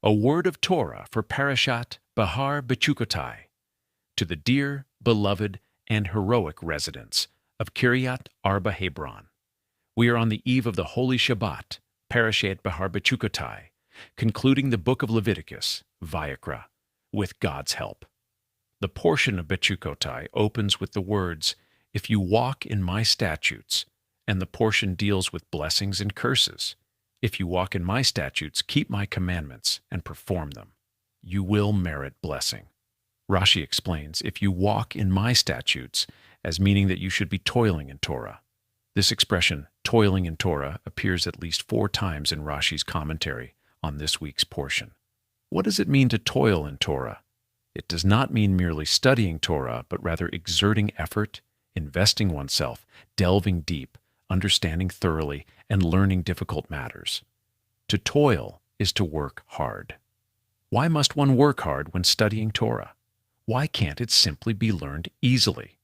A word of Torah for Parashat Behar-Bechukotai, to the dear, beloved, and heroic residents of Kiryat Arba-Hebron. We are on the eve of the Holy Shabbat, Parashat Behar-Bechukotai, concluding the book of Leviticus, Vayikra, with God's help. The portion of Bechukotai opens with the words, "If you walk in my statutes," and the portion deals with blessings and curses. "If you walk in my statutes, keep my commandments, and perform them, you will merit blessing." Rashi explains, "If you walk in my statutes," as meaning that you should be toiling in Torah. This expression, toiling in Torah, appears at least 4 times in Rashi's commentary on this week's portion. What does it mean to toil in Torah? It does not mean merely studying Torah, but rather exerting effort, investing oneself, delving deep, understanding thoroughly, and learning difficult matters. To toil is to work hard. Why must one work hard when studying Torah? Why can't it simply be learned easily?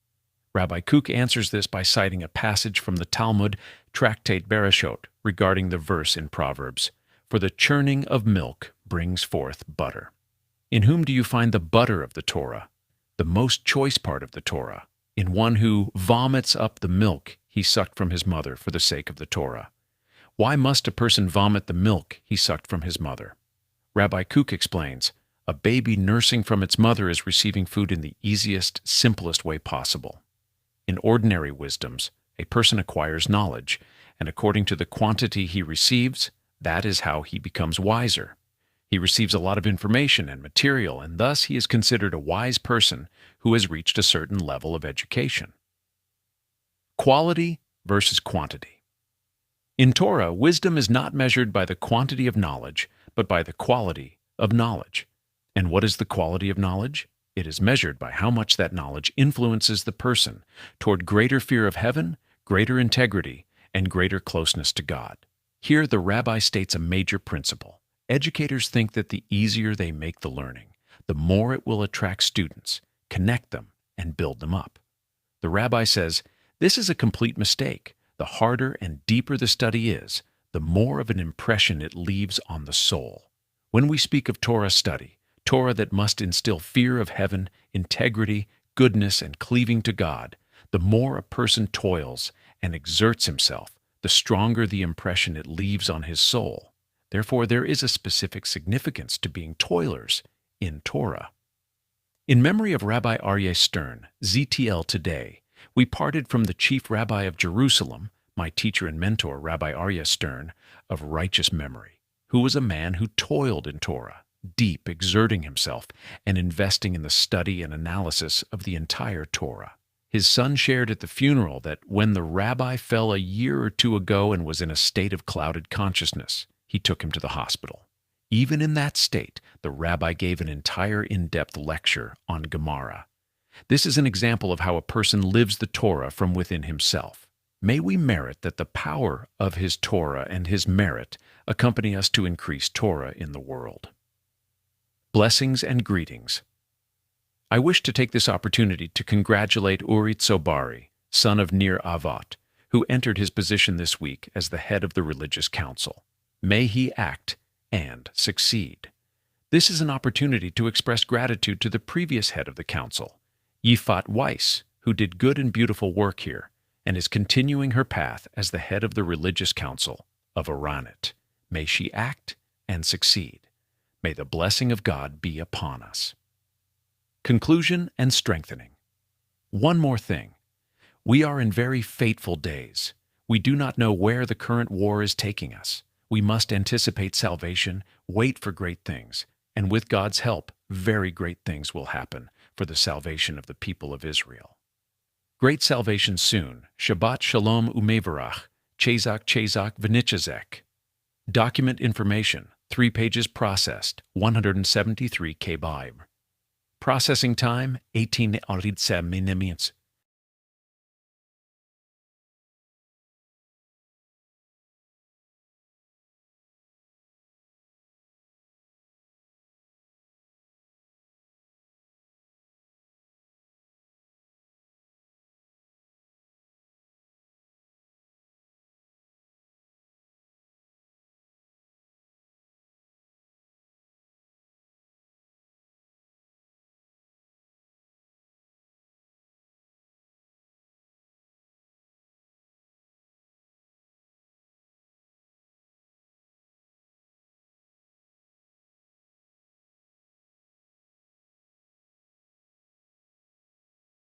Rabbi Kook answers this by citing a passage from the Talmud tractate Parashat regarding the verse in Proverbs, "For the churning of milk brings forth butter." In whom do you find the butter of the Torah, the most choice part of the Torah? In one who vomits up the milk he sucked from his mother for the sake of the Torah. Why must a person vomit the milk he sucked from his mother? Rabbi Kook explains, a baby nursing from its mother is receiving food in the easiest, simplest way possible. In ordinary wisdoms, a person acquires knowledge, and according to the quantity he receives, that is how he becomes wiser. He receives a lot of information and material, and thus he is considered a wise person who has reached a certain level of education. Quality versus quantity. In Torah, wisdom is not measured by the quantity of knowledge, but by the quality of knowledge. And what is the quality of knowledge? It is measured by how much that knowledge influences the person toward greater fear of heaven, greater integrity, and greater closeness to God. Here the rabbi states a major principle. Educators think that the easier they make the learning, the more it will attract students, connect them, and build them up. The rabbi says, this is a complete mistake. The harder and deeper the study is, the more of an impression it leaves on the soul. When we speak of Torah study, Torah that must instill fear of heaven, integrity, goodness, and cleaving to God, the more a person toils and exerts himself, the stronger the impression it leaves on his soul. Therefore, there is a specific significance to being toilers in Torah. In memory of Rabbi Aryeh Stern, ZTL Today, we parted from the chief rabbi of Jerusalem, my teacher and mentor, Rabbi Aryeh Stern, of righteous memory, who was a man who toiled in Torah, deep, exerting himself, and investing in the study and analysis of the entire Torah. His son shared at the funeral that when the rabbi fell a year or 2 ago and was in a state of clouded consciousness, he took him to the hospital. Even in that state, the rabbi gave an entire in-depth lecture on Gemara. This is an example of how a person lives the Torah from within himself. May we merit that the power of his Torah and his merit accompany us to increase Torah in the world. Blessings and greetings. I wish to take this opportunity to congratulate Uri Tsobari, son of Nir Avat, who entered his position this week as the head of the religious council. May he act and succeed. This is an opportunity to express gratitude to the previous head of the council, Yifat Weiss, who did good and beautiful work here, and is continuing her path as the head of the religious council of Aranit. May she act and succeed. May the blessing of God be upon us. Conclusion and strengthening. One more thing. We are in very fateful days. We do not know where the current war is taking us. We must anticipate salvation, wait for great things, and with God's help, very great things will happen for the salvation of the people of Israel. Great salvation soon. Shabbat Shalom Umevarach, Chazak V'nichazek. Document information, 3 pages processed, 173 kb. Processing time, 18 minutes.